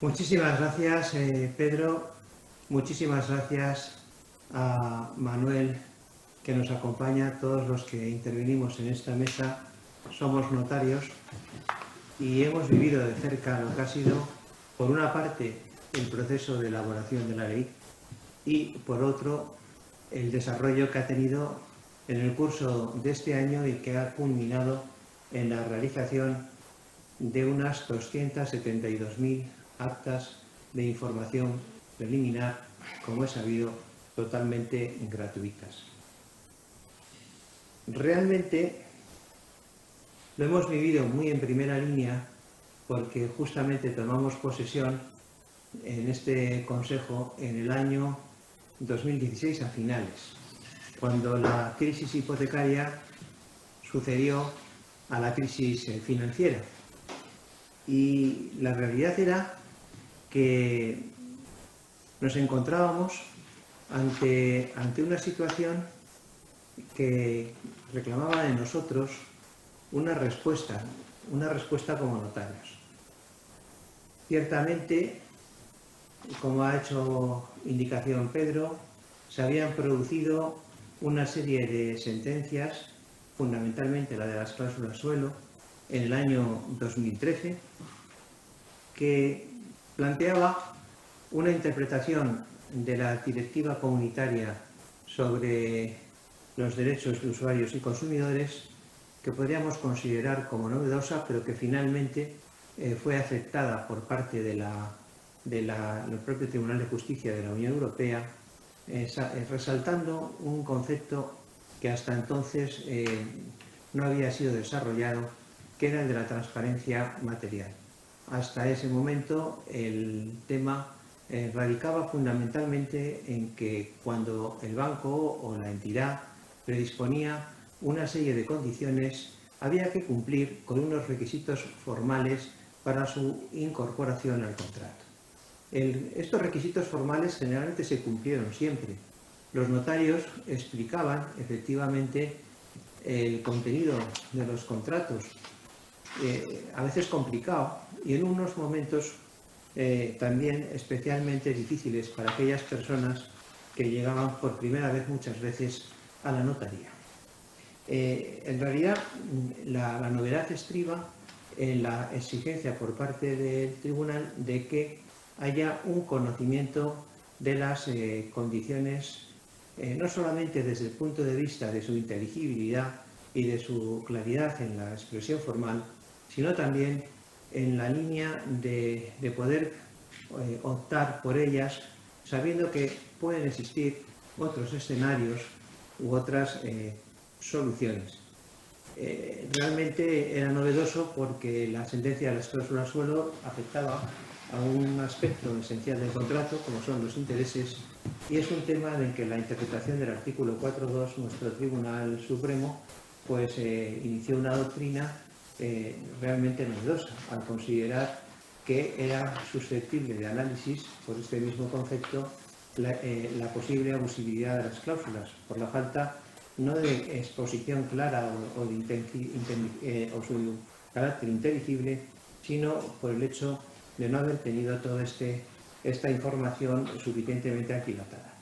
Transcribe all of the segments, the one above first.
Muchísimas gracias, Pedro. Muchísimas gracias a Manuel, que nos acompaña. Todos los que intervenimos en esta mesa somos notarios y hemos vivido de cerca lo que ha sido, por una parte, el proceso de elaboración de la ley y, por otro, el desarrollo que ha tenido en el curso de este año y que ha culminado en la realización de unas 272.000 actas de información preliminar, como es sabido, totalmente gratuitas. Realmente lo hemos vivido muy en primera línea porque justamente tomamos posesión en este Consejo en el año 2016 a finales, cuando la crisis hipotecaria sucedió a la crisis financiera. Y la realidad era que nos encontrábamos ante una situación que reclamaba de nosotros una respuesta como notarios. Ciertamente, como ha hecho indicación Pedro, se habían producido una serie de sentencias, fundamentalmente la de las cláusulas suelo, en el año 2013, que planteaba una interpretación de la Directiva Comunitaria sobre los derechos de usuarios y consumidores que podríamos considerar como novedosa, pero que finalmente fue aceptada por parte del propio Tribunal de Justicia de la Unión Europea, resaltando un concepto que hasta entonces no había sido desarrollado, que era el de la transparencia material. Hasta ese momento el tema radicaba fundamentalmente en que cuando el banco o la entidad predisponía una serie de condiciones, había que cumplir con unos requisitos formales para su incorporación al contrato. Estos requisitos formales generalmente se cumplieron siempre. Los notarios explicaban efectivamente el contenido de los contratos, a veces complicado y en unos momentos también especialmente difíciles para aquellas personas que llegaban por primera vez muchas veces a la notaría. En realidad, la novedad estriba en la exigencia por parte del tribunal de que haya un conocimiento de las condiciones, no solamente desde el punto de vista de su inteligibilidad y de su claridad en la expresión formal, sino también en la línea de poder optar por ellas, sabiendo que pueden existir otros escenarios u otras soluciones. Realmente era novedoso porque la sentencia de las cláusulas suelo afectaba a un aspecto esencial del contrato, como son los intereses, y es un tema en el que la interpretación del artículo 4.2, nuestro Tribunal Supremo, pues inició una doctrina realmente novedosa, al considerar que era susceptible de análisis por este mismo concepto la posible abusividad de las cláusulas, por la falta no de exposición clara o su carácter inteligible, sino por el hecho de no haber tenido toda esta información suficientemente aquilatada.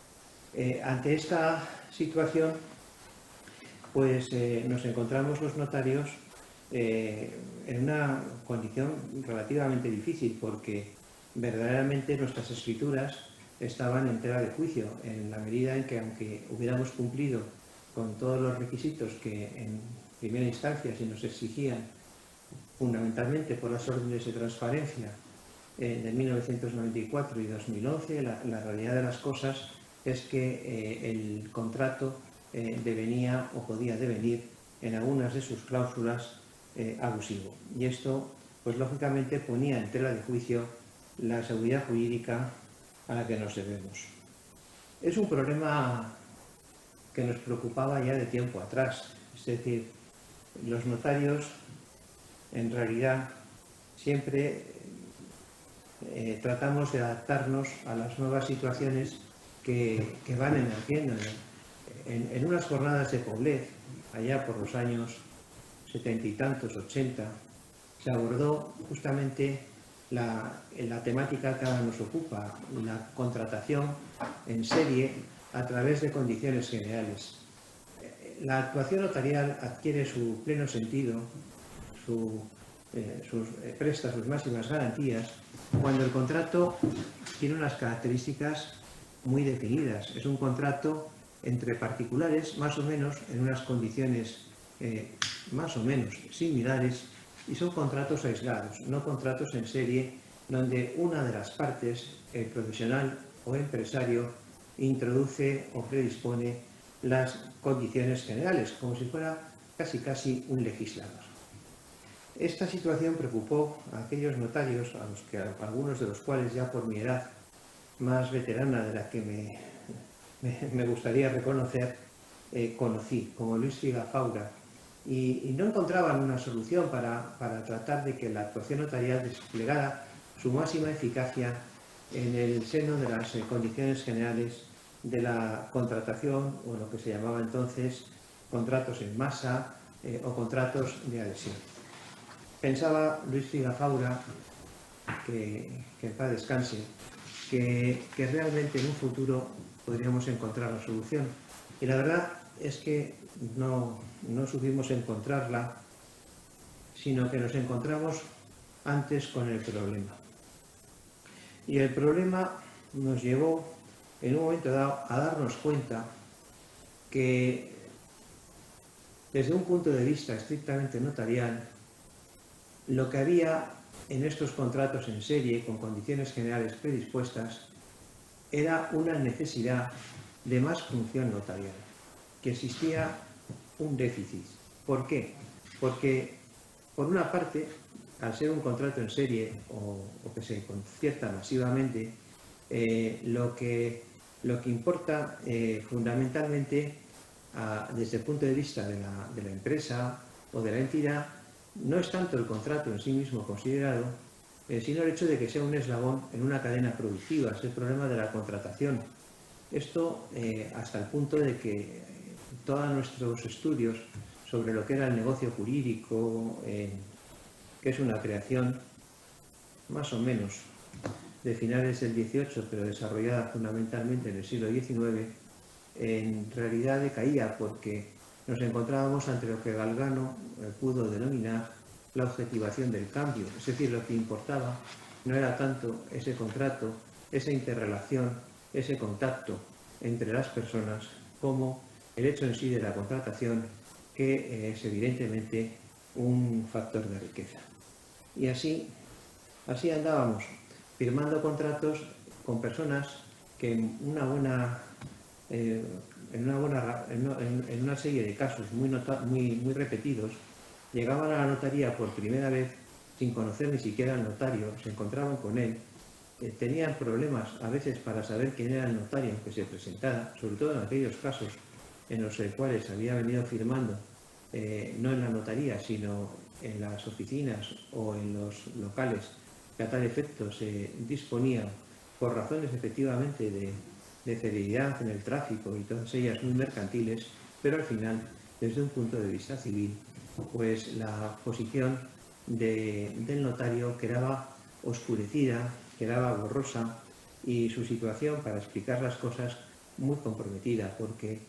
Ante esta situación, pues nos encontramos los notarios en una condición relativamente difícil, porque verdaderamente nuestras escrituras estaban en tela de juicio, en la medida en que, aunque hubiéramos cumplido con todos los requisitos que en primera instancia se nos exigían, fundamentalmente por las órdenes de transparencia de 1994 y 2011, la realidad de las cosas es que el contrato devenía o podía devenir en algunas de sus cláusulas abusivo. Y esto, pues lógicamente, ponía en tela de juicio la seguridad jurídica a la que nos debemos. Es un problema que nos preocupaba ya de tiempo atrás. Es decir, los notarios, en realidad, siempre tratamos de adaptarnos a las nuevas situaciones que van emergiendo. En unas jornadas de Poblet, allá por los años 70 y tantos, 80, se abordó justamente la temática que ahora nos ocupa, la contratación en serie a través de condiciones generales. La actuación notarial adquiere su pleno sentido, presta sus máximas garantías cuando el contrato tiene unas características muy definidas. Es un contrato entre particulares, más o menos en unas condiciones más o menos similares, y son contratos aislados, no contratos en serie donde una de las partes, el profesional o empresario, introduce o predispone las condiciones generales, como si fuera casi un legislador. Esta situación preocupó a aquellos notarios, algunos de los cuales ya por mi edad más veterana de la que me gustaría reconocer, conocí, como Luis Figafaura, y no encontraban una solución para tratar de que la actuación notarial desplegara su máxima eficacia en el seno de las condiciones generales de la contratación, o lo que se llamaba entonces contratos en masa o contratos de adhesión. Pensaba Luis Figafaura, que en paz descanse, que realmente en un futuro podríamos encontrar la solución. Y la verdad es que no supimos encontrarla, sino que nos encontramos antes con el problema. Y el problema nos llevó en un momento dado a darnos cuenta que desde un punto de vista estrictamente notarial, lo que había en estos contratos en serie con condiciones generales predispuestas era una necesidad de más función notarial, que existía un déficit. ¿Por qué? Porque, por una parte, al ser un contrato en serie o que se concierta masivamente, lo que importa fundamentalmente desde el punto de vista de la empresa o de la entidad no es tanto el contrato en sí mismo considerado, sino el hecho de que sea un eslabón en una cadena productiva. Es el problema de la contratación. Esto hasta el punto de que todos nuestros estudios sobre lo que era el negocio jurídico, que es una creación más o menos de finales del XVIII, pero desarrollada fundamentalmente en el siglo XIX, en realidad decaía porque nos encontrábamos ante lo que Galgano pudo denominar la objetivación del cambio. Es decir, lo que importaba no era tanto ese contrato, esa interrelación, ese contacto entre las personas, como el hecho en sí de la contratación, que es evidentemente un factor de riqueza. Y así andábamos, firmando contratos con personas que en una serie de casos muy repetidos llegaban a la notaría por primera vez sin conocer ni siquiera al notario, se encontraban con él, tenían problemas a veces para saber quién era el notario que se presentara, sobre todo en aquellos casos en los cuales había venido firmando, no en la notaría, sino en las oficinas o en los locales que a tal efecto se disponían por razones efectivamente de celeridad en el tráfico y todas ellas muy mercantiles, pero al final, desde un punto de vista civil, pues la posición del notario quedaba oscurecida, quedaba borrosa, y su situación para explicar las cosas muy comprometida, porque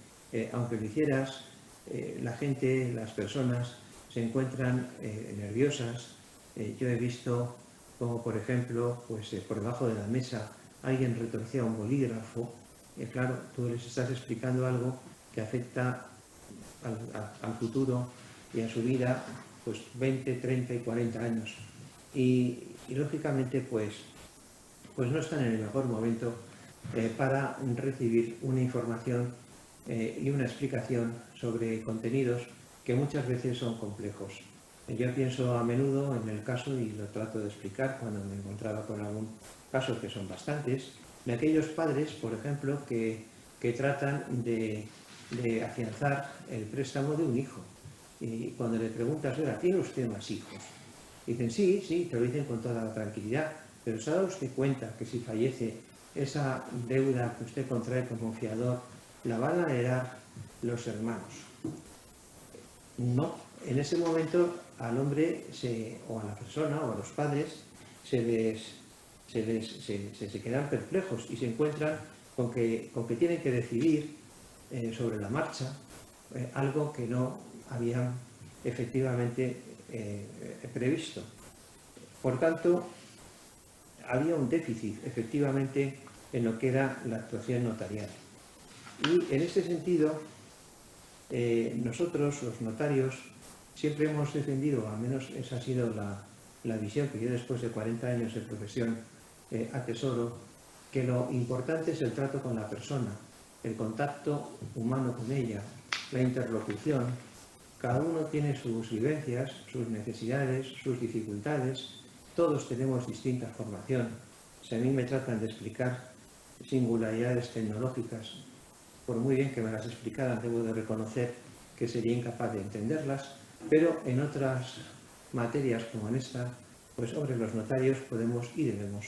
aunque lo hicieras, la gente, las personas se encuentran nerviosas. Yo he visto como, por ejemplo, pues por debajo de la mesa alguien retorcía un bolígrafo. Claro, tú les estás explicando algo que afecta al futuro y a su vida, pues 20, 30 y 40 años. Y lógicamente, pues no están en el mejor momento para recibir una información y una explicación sobre contenidos que muchas veces son complejos. Yo pienso a menudo en el caso, y lo trato de explicar cuando me encontraba con algún caso, que son bastantes, de aquellos padres, por ejemplo, que tratan de afianzar el préstamo de un hijo. Y cuando le preguntas, oiga, ¿tiene usted más hijos? Dicen, sí, te lo dicen con toda la tranquilidad, pero ¿se ha dado usted cuenta que si fallece esa deuda que usted contrae como fiador, la van a heredar los hermanos? No, en ese momento al hombre o a la persona o a los padres se quedan perplejos y se encuentran con que tienen que decidir sobre la marcha algo que no habían efectivamente previsto. Por tanto, había un déficit efectivamente en lo que era la actuación notarial. Y en este sentido, nosotros, los notarios, siempre hemos defendido, al menos esa ha sido la visión que yo después de 40 años de profesión atesoro, que lo importante es el trato con la persona, el contacto humano con ella, la interlocución. Cada uno tiene sus vivencias, sus necesidades, sus dificultades. Todos tenemos distinta formación. Si a mí me tratan de explicar singularidades tecnológicas, por muy bien que me las explicaran, debo de reconocer que sería incapaz de entenderlas, pero en otras materias como en esta, pues hombre, los notarios podemos y debemos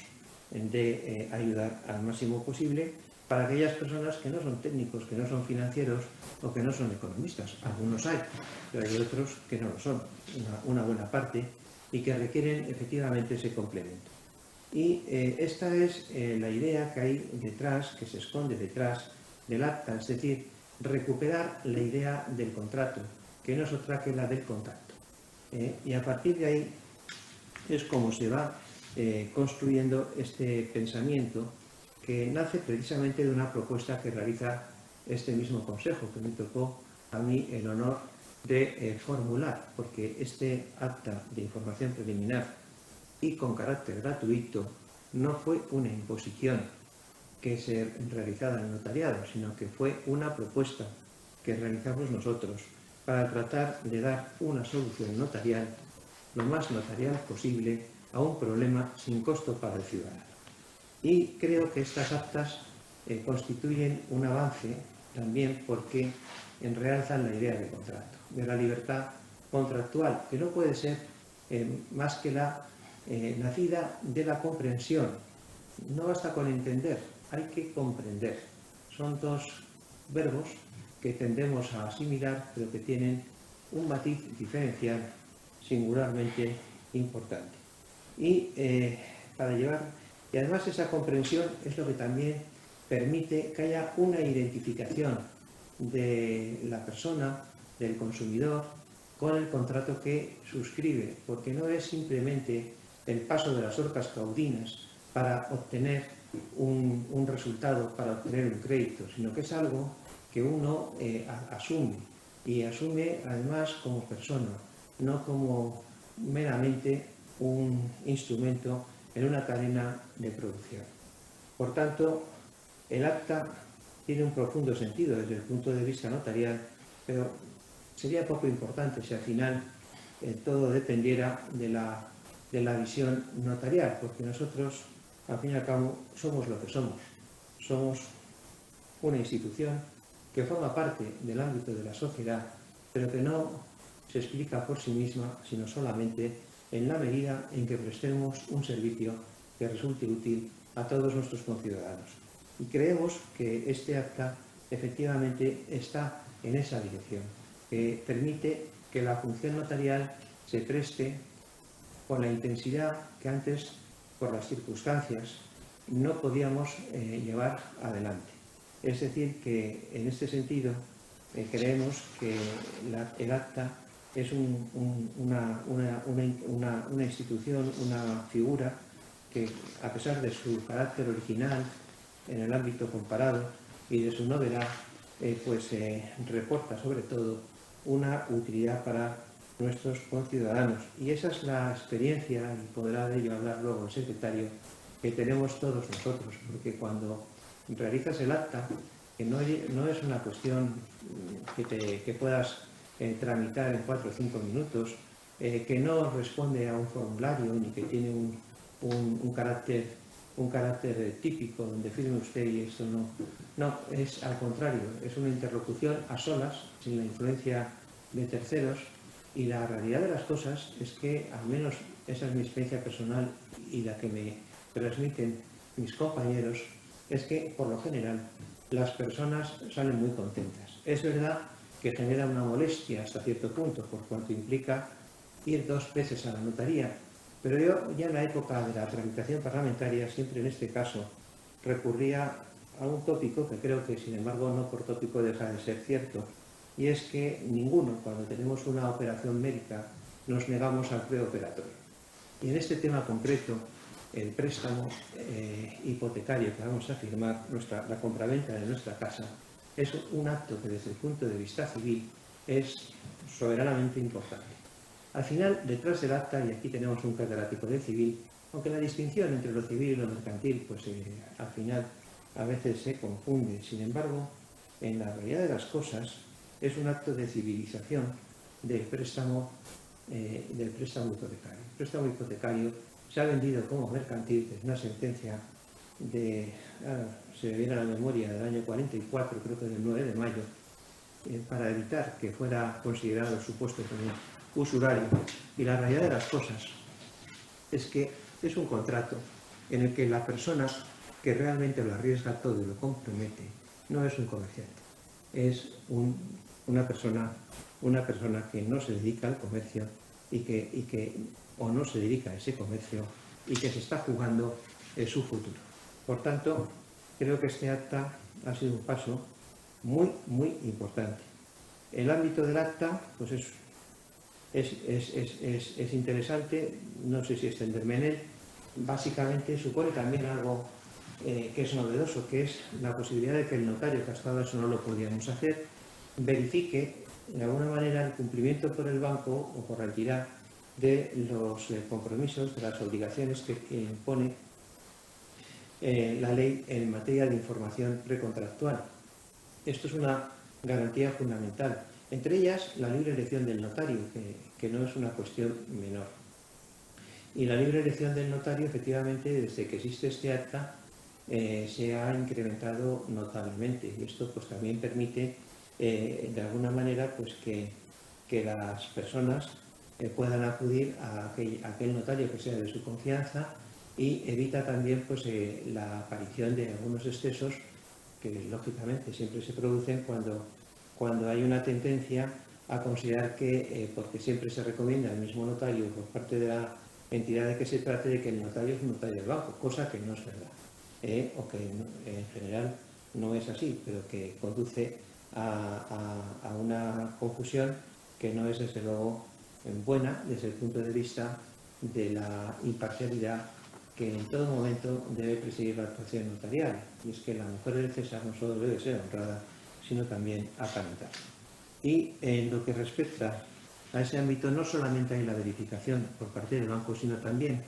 de ayudar al máximo posible para aquellas personas que no son técnicos, que no son financieros o que no son economistas. Algunos hay, pero hay otros que no lo son, una buena parte, y que requieren efectivamente ese complemento. Y esta es la idea que hay detrás, que se esconde detrás del acta, es decir, recuperar la idea del contrato, que no es otra que la del contacto. Y a partir de ahí es como se va construyendo este pensamiento que nace precisamente de una propuesta que realiza este mismo consejo, que me tocó a mí el honor de formular, porque este acta de información preliminar y con carácter gratuito no fue una imposición que se realizara en el notariado, sino que fue una propuesta que realizamos nosotros para tratar de dar una solución notarial, lo más notarial posible, a un problema sin costo para el ciudadano. Y creo que estas actas constituyen un avance también porque realzan la idea de contrato, de la libertad contractual, que no puede ser más que la nacida de la comprensión. No basta con entender, hay que comprender. Son dos verbos que tendemos a asimilar, pero que tienen un matiz diferencial singularmente importante. Y para llevar, y además esa comprensión es lo que también permite que haya una identificación de la persona, del consumidor, con el contrato que suscribe, porque no es simplemente el paso de las orcas caudinas para obtener un resultado, para obtener un crédito, sino que es algo que uno asume, y asume además como persona, no como meramente un instrumento en una cadena de producción. Por tanto, el acta tiene un profundo sentido desde el punto de vista notarial, pero sería poco importante si al final todo dependiera de la visión notarial, porque nosotros, al fin y al cabo, somos lo que somos. Somos una institución que forma parte del ámbito de la sociedad, pero que no se explica por sí misma, sino solamente en la medida en que prestemos un servicio que resulte útil a todos nuestros conciudadanos. Y creemos que este acta efectivamente está en esa dirección, que permite que la función notarial se preste con la intensidad que antes, por las circunstancias, no podíamos llevar adelante. Es decir, que en este sentido creemos que el acta es una institución, una figura que, a pesar de su carácter original en el ámbito comparado y de su novedad, reporta sobre todo una utilidad para nuestros conciudadanos. Y esa es la experiencia, y podrá de ello hablar luego el secretario, que tenemos todos nosotros, porque cuando realizas el acta, que no es una cuestión que puedas tramitar en 4 o 5 minutos, que no responde a un formulario ni que tiene un carácter típico donde firme usted y esto no, es al contrario, es una interlocución a solas, sin la influencia de terceros, y la realidad de las cosas es que, al menos esa es mi experiencia personal y la que me transmiten mis compañeros, es que por lo general las personas salen muy contentas. Es verdad que genera una molestia hasta cierto punto, por cuanto implica ir 2 veces a la notaría, Pero yo ya en la época de la tramitación parlamentaria, siempre en este caso, recurría a un tópico que creo que, sin embargo, no por tópico deja de ser cierto, y es que ninguno, cuando tenemos una operación médica, nos negamos al preoperatorio. Y en este tema concreto, el préstamo hipotecario que vamos a firmar, la compraventa de nuestra casa, es un acto que desde el punto de vista civil es soberanamente importante. Al final, detrás del acta, y aquí tenemos un catedrático de civil, aunque la distinción entre lo civil y lo mercantil, pues al final a veces se confunde. Sin embargo, en la realidad de las cosas, es un acto de civilización del préstamo hipotecario. El préstamo hipotecario se ha vendido como mercantil desde una sentencia se me viene a la memoria, del año 44, creo que del 9 de mayo, para evitar que fuera considerado el supuesto como usurario. Y la realidad de las cosas es que es un contrato en el que la persona que realmente lo arriesga todo y lo compromete no es un comerciante, es una persona que no se dedica al comercio o no se dedica a ese comercio y que se está jugando su futuro. Por tanto, creo que este acta ha sido un paso muy, muy importante. El ámbito del acta, pues es interesante, no sé si extenderme en él. Básicamente supone también algo que es novedoso, que es la posibilidad de que el notario, que hasta ahora eso no lo podíamos hacer, verifique de alguna manera el cumplimiento por el banco o por la entidad de los compromisos, de las obligaciones que impone la ley en materia de información precontractual. Esto es una garantía fundamental. Entre ellas, la libre elección del notario, que no es una cuestión menor. Y la libre elección del notario, efectivamente, desde que existe este acta, se ha incrementado notablemente. Y esto pues, también permite, de alguna manera, pues, que las personas puedan acudir a aquel notario que sea de su confianza y evita también pues, la aparición de algunos excesos que, lógicamente, siempre se producen cuando hay una tendencia a considerar que, porque siempre se recomienda el mismo notario por parte de la entidad de que se trate, de que el notario es un notario del banco, cosa que no es verdad, o que en general no es así, pero que conduce a una confusión que no es, desde luego, buena desde el punto de vista de la imparcialidad que en todo momento debe presidir la actuación notarial. Y es que la mujer del César no solo debe ser honrada, sino también aparentar. Y en lo que respecta a ese ámbito, no solamente hay la verificación por parte del banco, sino también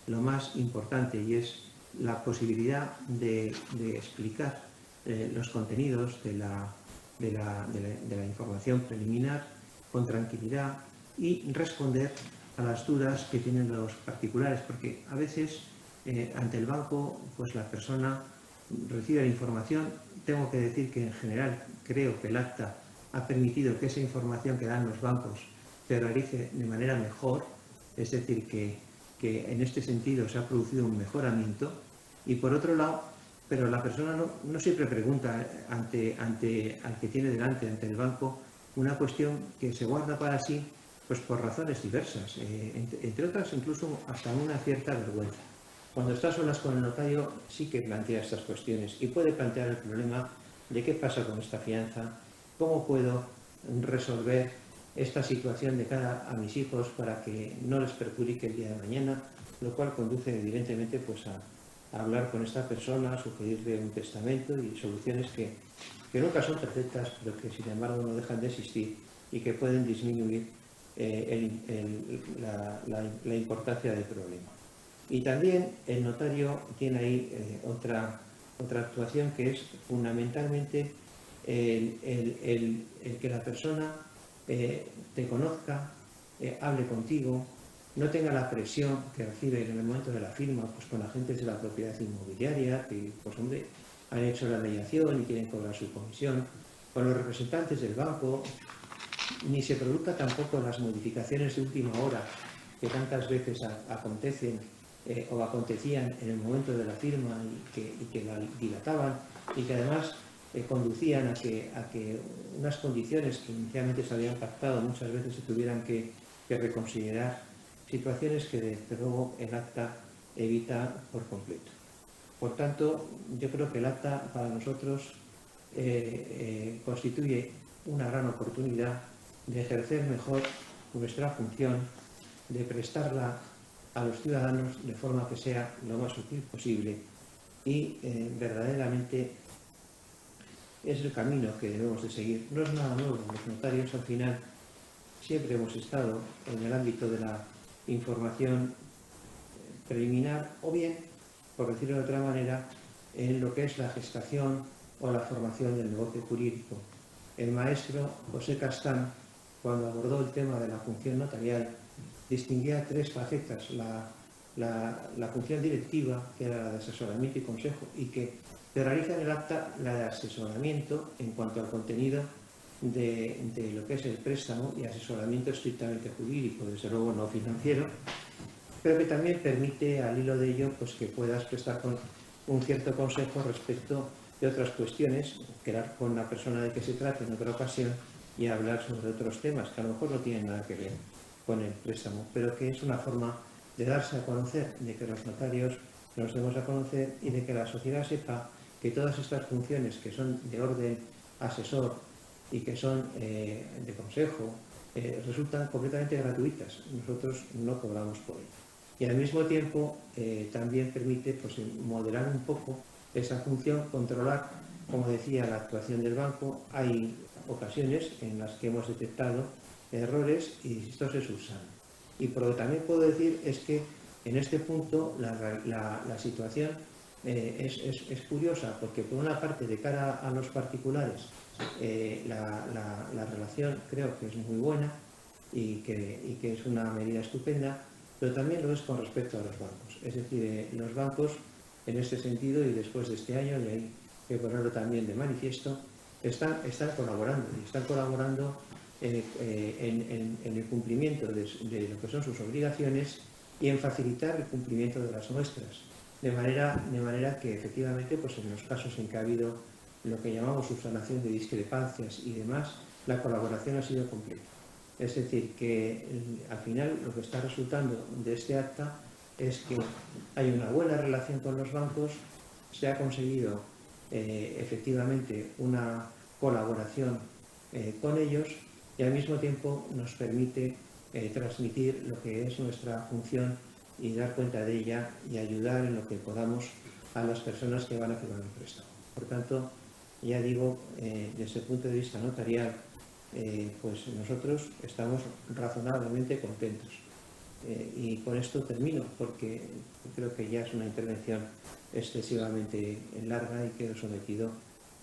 lo más importante, y es la posibilidad de explicar los contenidos de la información preliminar con tranquilidad y responder a las dudas que tienen los particulares, porque a veces ante el banco pues la persona recibe la información. Tengo que decir que en general creo que el acta ha permitido que esa información que dan los bancos se realice de manera mejor, es decir, que en este sentido se ha producido un mejoramiento. Y por otro lado, pero la persona no siempre pregunta ante al que tiene delante, ante el banco, una cuestión que se guarda para sí pues por razones diversas, entre otras incluso hasta una cierta vergüenza. Cuando está a solas con el notario sí que plantea estas cuestiones y puede plantear el problema de qué pasa con esta fianza, cómo puedo resolver esta situación de cara a mis hijos para que no les perjudique el día de mañana, lo cual conduce evidentemente pues a hablar con esta persona, a sugerirle un testamento y soluciones que nunca son perfectas, pero que sin embargo no dejan de existir y que pueden disminuir la importancia del problema. Y también el notario tiene ahí otra actuación, que es fundamentalmente el que la persona te conozca, hable contigo, no tenga la presión que recibe en el momento de la firma pues con agentes de la propiedad inmobiliaria que pues hombre, han hecho la mediación y quieren cobrar su comisión, con los representantes del banco, ni se produzca tampoco las modificaciones de última hora que tantas veces acontecen o acontecían en el momento de la firma y que la dilataban y que además conducían a que unas condiciones que inicialmente se habían pactado muchas veces se tuvieran que reconsiderar situaciones que desde luego el acta evita por completo. Por tanto, yo creo que el acta para nosotros constituye una gran oportunidad de ejercer mejor nuestra función, de prestarla a los ciudadanos de forma que sea lo más útil posible y verdaderamente es el camino que debemos de seguir. No es nada nuevo. Los notarios al final siempre hemos estado en el ámbito de la información preliminar o bien, por decirlo de otra manera, en lo que es la gestación o la formación del negocio jurídico. El maestro José Castán, cuando abordó el tema de la función notarial, distinguía tres facetas: la función directiva, que era la de asesoramiento y consejo, y que se realiza en el acta la de asesoramiento en cuanto al contenido de lo que es el préstamo y asesoramiento estrictamente jurídico, desde luego no financiero, pero que también permite, al hilo de ello, pues que puedas prestar con un cierto consejo respecto de otras cuestiones, quedar con la persona de que se trate en otra ocasión y hablar sobre otros temas que a lo mejor no tienen nada que ver con el préstamo, pero que es una forma de darse a conocer, de que los notarios nos demos a conocer y de que la sociedad sepa que todas estas funciones que son de orden asesor y que son de consejo resultan completamente gratuitas. Nosotros no cobramos por ello. Y al mismo tiempo también permite pues, modelar un poco esa función, controlar, como decía, la actuación del banco. Hay ocasiones en las que hemos detectado errores y estos se subsanan. Y por lo que también puedo decir es que en este punto la situación es curiosa, porque por una parte, de cara a los particulares, la relación creo que es muy buena y que es una medida estupenda, pero también lo es con respecto a los bancos. Es decir, los bancos, en este sentido, y después de este año, y hay que ponerlo también de manifiesto, están colaborando, y están colaborando en el cumplimiento de lo que son sus obligaciones y en facilitar el cumplimiento de las nuestras. De manera que, efectivamente, pues en los casos en que ha habido lo que llamamos subsanación de discrepancias y demás, la colaboración ha sido completa. Es decir, que al final lo que está resultando de este acta es que hay una buena relación con los bancos, se ha conseguido efectivamente una colaboración con ellos y al mismo tiempo nos permite transmitir lo que es nuestra función y dar cuenta de ella y ayudar en lo que podamos a las personas que van a firmar un préstamo. Por tanto, ya digo, desde el punto de vista notarial, pues nosotros estamos razonablemente contentos. Y con esto termino, porque creo que ya es una intervención excesivamente larga y quedo sometido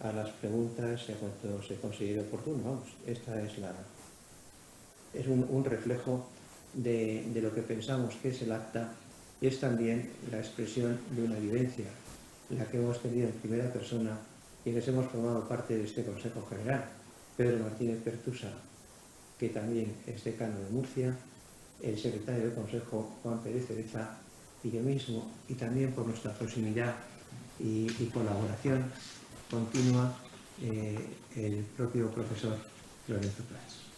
a las preguntas y a cuanto se considere oportuno. Vamos, esta es un reflejo de lo que pensamos que es el acta y es también la expresión de una vivencia, la que hemos tenido en primera persona quienes hemos formado parte de este Consejo General: Pedro Martínez Pertusa, que también es decano de Murcia, el secretario del Consejo, Juan Pérez Cereza, y yo mismo, y también por nuestra proximidad y colaboración continua, el propio profesor Lorenzo Prats.